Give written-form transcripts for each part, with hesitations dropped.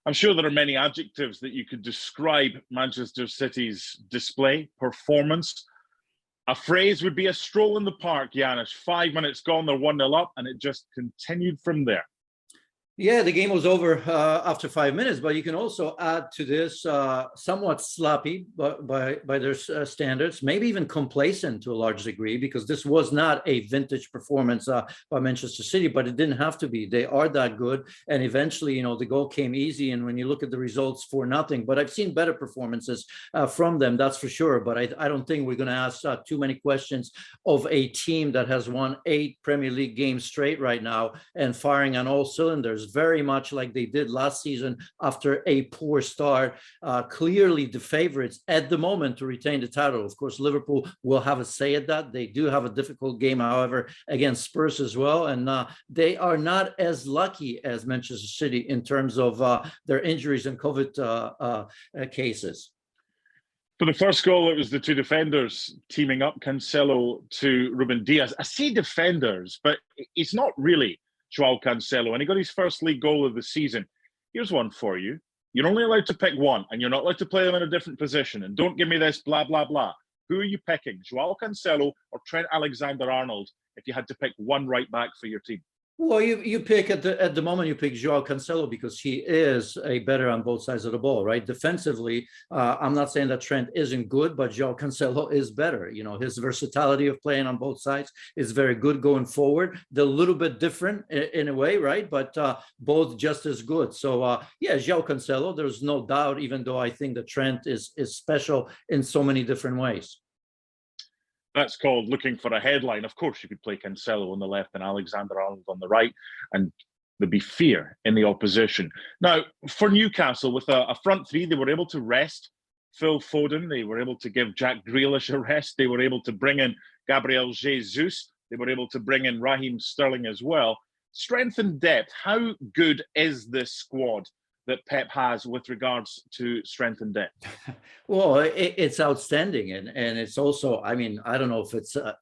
I'm sure there are many adjectives that you could describe Manchester City's display, performance. A phrase would be a stroll in the park, Janusz. 5 minutes gone, they're 1-0 up, and it just continued from there. Yeah, the game was over after 5 minutes, but you can also add to this somewhat sloppy by their standards, maybe even complacent to a large degree, because this was not a vintage performance by Manchester City, but it didn't have to be. They are that good, and eventually, the goal came easy, and when you look at the results, 4-0. But I've seen better performances from them, that's for sure, but I don't think we're going to ask too many questions of a team that has won 8 Premier League games straight right now and firing on all cylinders, very much like they did last season after a poor start. Clearly the favorites at the moment to retain the title. Of course, Liverpool will have a say at that. They do have a difficult game, however, against Spurs as well. And they are not as lucky as Manchester City in terms of their injuries and COVID cases. For the first goal, it was the two defenders teaming up, Cancelo to Ruben Diaz. I say defenders, but it's not really Joao Cancelo, and he got his first league goal of the season. Here's one for you. You're only allowed to pick one, and you're not allowed to play them in a different position. And don't give me this blah, blah, blah. Who are you picking, Joao Cancelo or Trent Alexander-Arnold, if you had to pick one right back for your team? Well, you pick at the moment, you pick Joao Cancelo because he is a better on both sides of the ball, right? Defensively, I'm not saying that Trent isn't good, but Joao Cancelo is better. His versatility of playing on both sides is very good going forward. They're a little bit different in a way, right? But both just as good. So yeah, Joao Cancelo, there's no doubt, even though I think that Trent is special in so many different ways. That's called looking for a headline. Of course, you could play Cancelo on the left and Alexander-Arnold on the right, and there'd be fear in the opposition. Now, for Newcastle, with a front three, they were able to rest Phil Foden. They were able to give Jack Grealish a rest. They were able to bring in Gabriel Jesus. They were able to bring in Raheem Sterling as well. Strength and depth. How good is this squad that Pep has with regards to strength and depth? Well, it's outstanding, and it's also, I don't know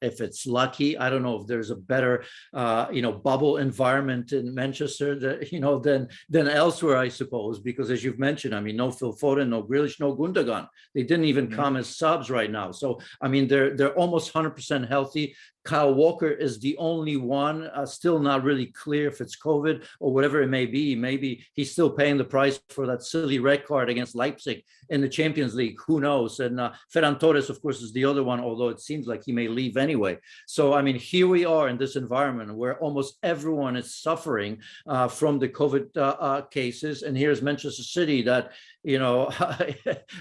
if it's lucky. I don't know if there's a better bubble environment in Manchester that than elsewhere, I suppose, because as you've mentioned, no Phil Foden, no Grealish, no Gundogan. They didn't even come as subs right now. So they're almost 100% healthy. Kyle Walker is the only one still not really clear if it's COVID or whatever it may be. Maybe he's still paying the price for that silly red card against Leipzig in the Champions League. Who knows? And Ferran Torres, of course, is the other one, although it seems like he may leave anyway. So, here we are in this environment where almost everyone is suffering from the COVID cases. And here's Manchester City that,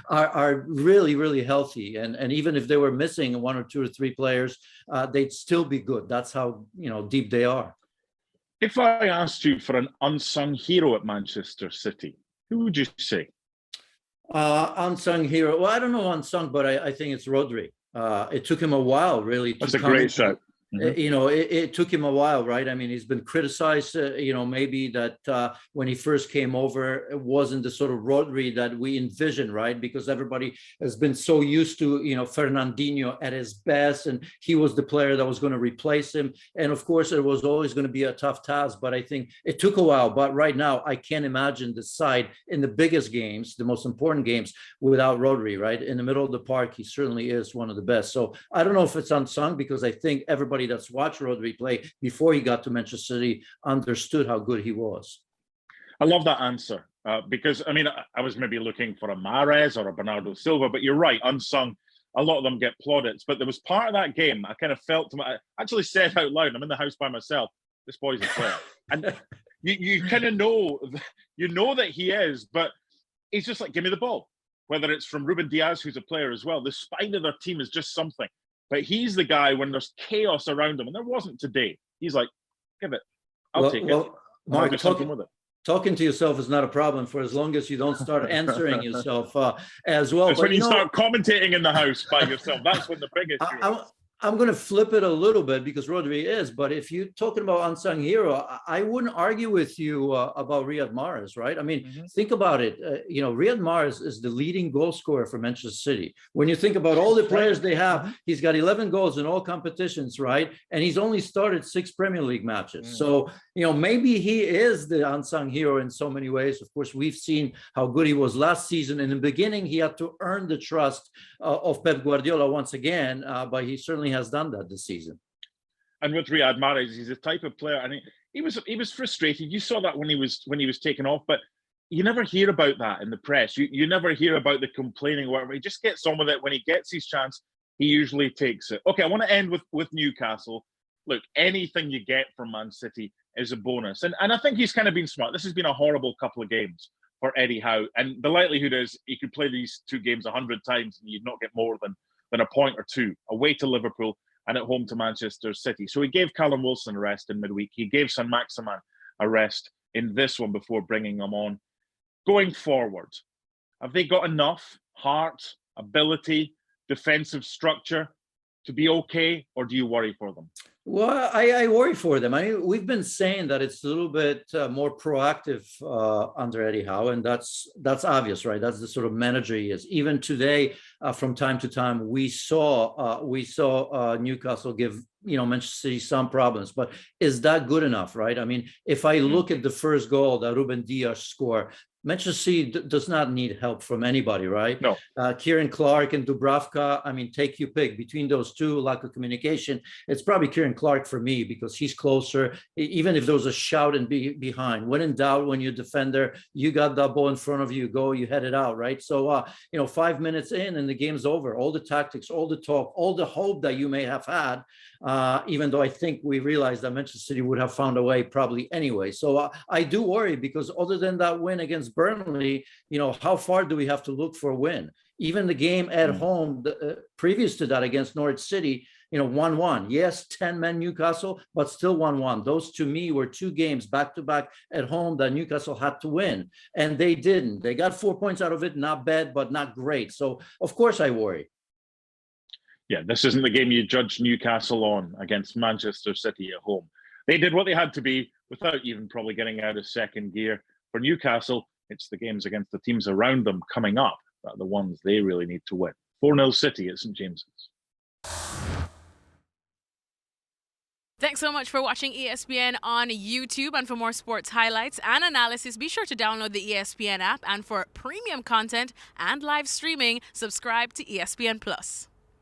are really, really healthy. And even if they were missing 1 or 2 or 3 players, they'd still be good. That's how, deep they are. If I asked you for an unsung hero at Manchester City, who would you say? Unsung hero. Well, I don't know unsung, but I think it's Rodri. It took him a while, really. That's a great shout. It took him a while, right? He's been criticized, maybe that when he first came over, it wasn't the sort of Rodri that we envisioned, right? Because everybody has been so used to, Fernandinho at his best, and he was the player that was going to replace him. And of course, it was always going to be a tough task, but I think it took a while. But right now, I can't imagine the side in the biggest games, the most important games, without Rodri, right? In the middle of the park, he certainly is one of the best. So I don't know if it's unsung, because I think everybody that's watched Rodri play before he got to Manchester City understood how good he was. I love that answer because, I was maybe looking for a Mahrez or a Bernardo Silva, but you're right, unsung. A lot of them get plaudits, but there was part of that game I kind of felt, I actually said out loud, I'm in the house by myself, this boy's a player. And you kind of know that he is, but he's just like, give me the ball. Whether it's from Ruben Diaz, who's a player as well, the spine of their team is just something. But he's the guy when there's chaos around him, and there wasn't today. He's like, give it. I'll take it. Mark, talking to yourself is not a problem for as long as you don't start answering yourself as well. It's when you start commentating in the house by yourself. That's when the biggest issue is. I'm going to flip it a little bit because Rodri is, but if you're talking about unsung hero, I wouldn't argue with you about Riyad Mahrez, right? I mean, think about it. Riyad Mahrez is the leading goal scorer for Manchester City. When you think about all the players they have, he's got 11 goals in all competitions, right? And he's only started 6 Premier League matches. So, maybe he is the unsung hero in so many ways. Of course, we've seen how good he was last season. In the beginning, he had to earn the trust of Pep Guardiola once again, but he certainly has done that this season. And with Riyad Mahrez, he's the type of player, and he was frustrated. You saw that when he was taken off, but you never hear about that in the press. You never hear about the complaining or whatever. He just gets on with it. When he gets his chance, he usually takes it. Okay, I want to end with Newcastle. Look, anything you get from Man City is a bonus, and I think he's kind of been smart. This has been a horrible couple of games for Eddie Howe, and the likelihood is he could play these 2 games 100 times and you'd not get more than a point or 2 away to Liverpool and at home to Manchester City. So he gave Callum Wilson a rest in midweek. He gave Saint-Maximin a rest in this one before bringing them on. Going forward, have they got enough heart, ability, defensive structure to be okay, or do you worry for them? Well, I worry for them. I mean, we've been saying that it's a little bit more proactive under Eddie Howe, and that's obvious, right? That's the sort of manager he is. Even today, from time to time, we saw Newcastle give Manchester City some problems, but is that good enough, right? I mean, if I look at the first goal that Ruben Dias scored, Manchester City does not need help from anybody, right? No. Kieran Clark and Dubravka, I mean, take your pick. Between those two, lack of communication, it's probably Kieran Clark for me because he's closer, even if there was a shout and behind. When in doubt, when you're a defender, you got that ball in front of you, you head it out, right? So, 5 minutes in and the game's over. All the tactics, all the talk, all the hope that you may have had, even though I think we realized that Manchester City would have found a way probably anyway. So I do worry because other than that win against Burnley, how far do we have to look for a win? Even the game at home previous to that against Norwich City, 1-1. Yes, 10-man Newcastle, but still 1-1. Those to me were 2 games back-to-back at home that Newcastle had to win, and they didn't. They got 4 points out of it, not bad, but not great. So, of course, I worry. Yeah, this isn't the game you judge Newcastle on against Manchester City at home. They did what they had to be without even probably getting out of second gear. For Newcastle, it's the games against the teams around them coming up that are the ones they really need to win. 4-0 City at St James's. Thanks so much for watching ESPN on YouTube. And for more sports highlights and analysis, be sure to download the ESPN app. And for premium content and live streaming, subscribe to ESPN Plus.